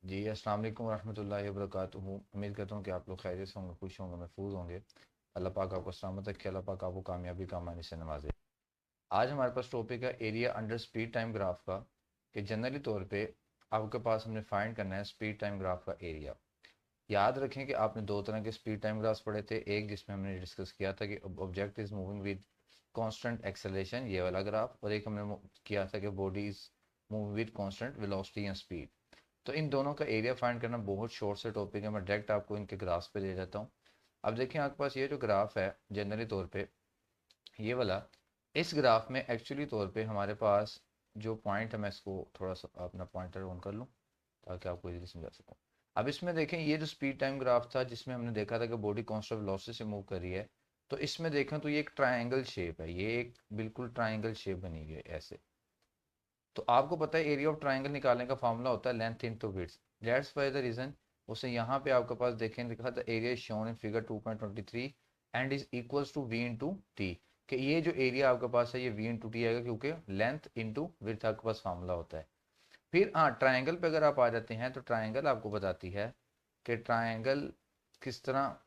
जी अस्सलाम वालेकुम रहमतुल्लाहि व बरकातुहू। उम्मीद करता हूँ कि आप लोग खैरियत से होंगे, खुश होंगे, महफूज होंगे। अल्लाह पाक आपको सलामत रखे, अल्लाह पाक आपको कामयाबी कामानी से नवाजे। आज हमारे पास टॉपिक है area under speed time graph का। कि जनरली तौर पे आपके पास हमने फाइंड करना है स्पीड टाइम ग्राफ का एरिया। याद रखें कि आपने दो तरह के स्पीड टाइम ग्राफ्स पढ़े थे। एक जिसमें हमने डिस्कस किया था कि object is moving with constant acceleration, ये वाला ग्राफ, और एक हमने किया था कि body is moving with constant velocity and speed. तो इन दोनों का एरिया फाइंड करना बहुत शॉर्ट से टॉपिक है। मैं डायरेक्ट आपको इनके ग्राफ्स पे ले जाता हूँ। अब देखिए आपके पास ये जो ग्राफ है जनरली तौर पे ये वाला, इस ग्राफ में एक्चुअली तौर पे हमारे पास जो पॉइंट है, मैं इसको थोड़ा सा अपना पॉइंटर ऑन कर लूँ ताकि आपको इजीली समझा सकूँ। अब इसमें देखें ये जो स्पीड टाइम ग्राफ था जिसमें हमने देखा था कि बॉडी कांस्टेंट वेलोसिटी से मूव कर रही है, तो इसमें देखें तो ये एक ट्राइंगल शेप है, ये एक बिल्कुल ट्राइंगल शेप बनी हुई है ऐसे। तो आपको पता है एरिया ऑफ ट्राइंगल निकालने का फॉर्मूला होता है length into width. That's why the reason उसे यहाँ पे आपके पास देखें लिखा था area is shown in figure 2.23 and is equals to V into T. कि ये जो एरिया आपके पास है ये वी इंटू टी आएगा क्योंकि लेंथ इंटू विड्थ आपके पास फॉर्मूला होता है। फिर हाँ, ट्राइंगल पे अगर आप आ जाते हैं तो ट्राइंगल आपको बताती है कि ट्राइंगल किस तरह।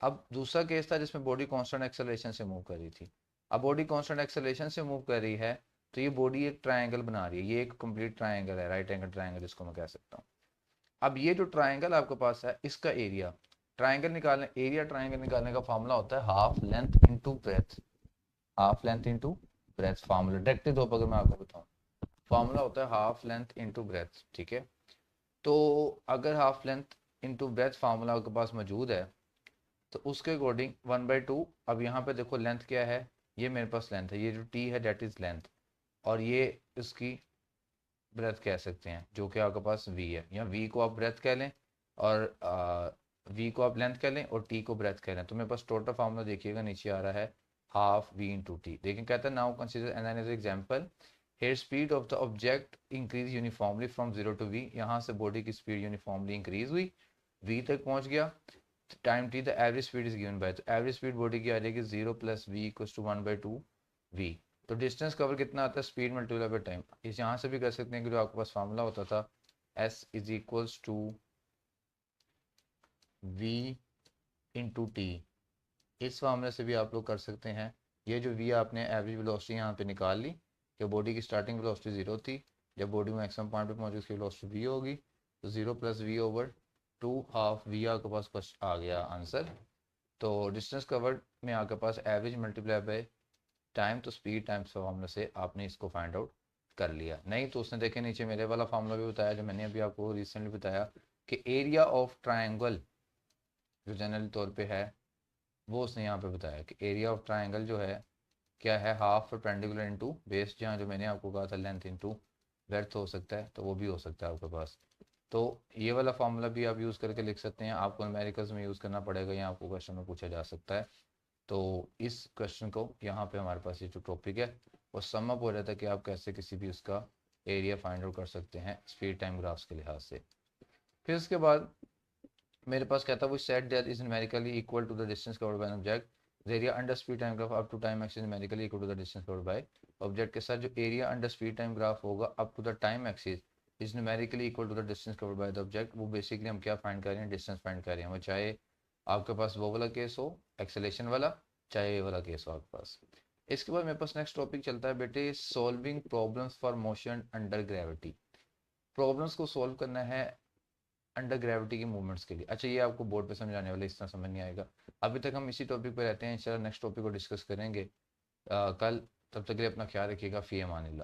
अब दूसरा केस था जिसमें बॉडी कांस्टेंट एक्सेलरेशन से मूव कर रही थी। अब बॉडी कांस्टेंट एक्सेलरेशन से मूव कर रही है तो ये बॉडी एक ट्रायंगल बना रही है, ये एक कंप्लीट ट्रायंगल है, राइट एंगल ट्रायंगल जिसको मैं कह सकता हूँ। अब ये जो ट्रायंगल आपके पास है इसका एरिया, ट्रायंगल निकालने का फॉर्मूला होता है half length into breadth. Half length into breadth formula directly तौर पर अगर मैं आपको बताऊँ, फॉर्मूला होता है हाफ लेंथ इंटू ब्रेथ, ठीक है। तो अगर half length into breadth formula आपके पास मौजूद है तो उसके अकॉर्डिंग 1/2। अब यहाँ पे देखो लेंथ क्या है, ये मेरे पास लेंथ है, ये जो टी है डेट इज लेंथ, और ये इसकी ब्रेथ कह सकते हैं जो कि आपके पास वी है, या वी को आप ब्रेथ कह लें और वी को आप लेंथ कह लें और टी को ब्रेथ कह लें। तो मेरे पास टोटल फार्मूला देखिएगा नीचे आ रहा है हाफ वी इंटू टी। देखिए कहता है now consider an example, here speed of the object increase uniformly from 0 to v। यहाँ से बॉडी की स्पीड यूनिफॉर्मली इंक्रीज हुई, वी तक पहुँच गया। Time T the average speed is given by, तो एवरेज स्पीड बॉडी की आ जाएगी 0 + v = 1/2 v। तो डिस्टेंस कवर कितना आता है, स्पीड मल्टीप्लाई बाय टाइम। इस यहाँ से भी कर सकते हैं कि जो आपके पास फार्मूला होता था S = v/t, इस फार्मूले से भी आप लोग कर सकते हैं। ये जो v आपने एवरेज वेलोसिटी यहाँ पे निकाल ली कि बॉडी की स्टार्टिंग वेलोसिटी 0 थी, जब बॉडी मैक्सिमम पॉइंट पे पहुंची उसकी वेलोसिटी v होगी, तो 0 + v/2 हाफ v आपके पास क्वेश्चन आ गया आंसर। तो डिस्टेंस कवर्ड में आपके पास एवरेज मल्टीप्लाई बाय टाइम, तो स्पीड टाइम्स फार्मूला से आपने इसको फाइंड आउट कर लिया। नहीं तो उसने देखे नीचे मेरे वाला फार्मूला भी बताया जो मैंने अभी आपको रिसेंटली बताया कि एरिया ऑफ ट्राइंगल जो जनरल तौर पे है वो उसने यहाँ पे बताया कि एरिया ऑफ ट्राइंगल जो है क्या है, हाफ परपेंडिकुलर इंटू बेस, जहाँ जो मैंने आपको कहा था लेंथ इंटू ब्रेड्थ हो सकता है, तो वो भी हो सकता है आपके पास। तो ये वाला फार्मूला भी आप यूज़ करके लिख सकते हैं, आपको न्यूमेरिकल्स में यूज़ करना पड़ेगा या आपको क्वेश्चन में पूछा जा सकता है। तो इस क्वेश्चन को यहाँ पे हमारे पास ये जो टॉपिक है वो सम अप हो जाता है कि आप कैसे किसी भी उसका एरिया फाइंड आउट कर सकते हैं स्पीड टाइम ग्राफ्स के लिहाज से। फिर उसके बाद मेरे पास क्या था, वो set that is numerically equal to the distance covered by an object. The area under speed time graph up to time axis numerically equal to the distance covered by object के साथ जो area under speed time graph होगा up to the time axis is numerically equal to the distance covered by the object. वो basically हम क्या find कर रहे हैं, डिस्टेंस फाइंड कर रहे हैं। वो चाहे आपके पास वो वाला केस हो एक्सेलेशन वाला, चाहे ये वाला केस हो आपके पास। इसके बाद मेरे पास नेक्स्ट टॉपिक चलता है बेटे, solving problems for motion under gravity. Problems को सॉल्व करना है अंडर ग्रेविटी की मूवमेंट्स के लिए। अच्छा ये आपको बोर्ड पे समझाने वाले इस तरह समझ नहीं आएगा। अभी तक हम इसी टॉपिक पे रहते हैं, इंशाल्लाह नेक्स्ट टॉपिक को डिस्कस करेंगे कल। तब तक के लिए अपना ख्याल रखिएगा, फ़ी अमान अल्लाह।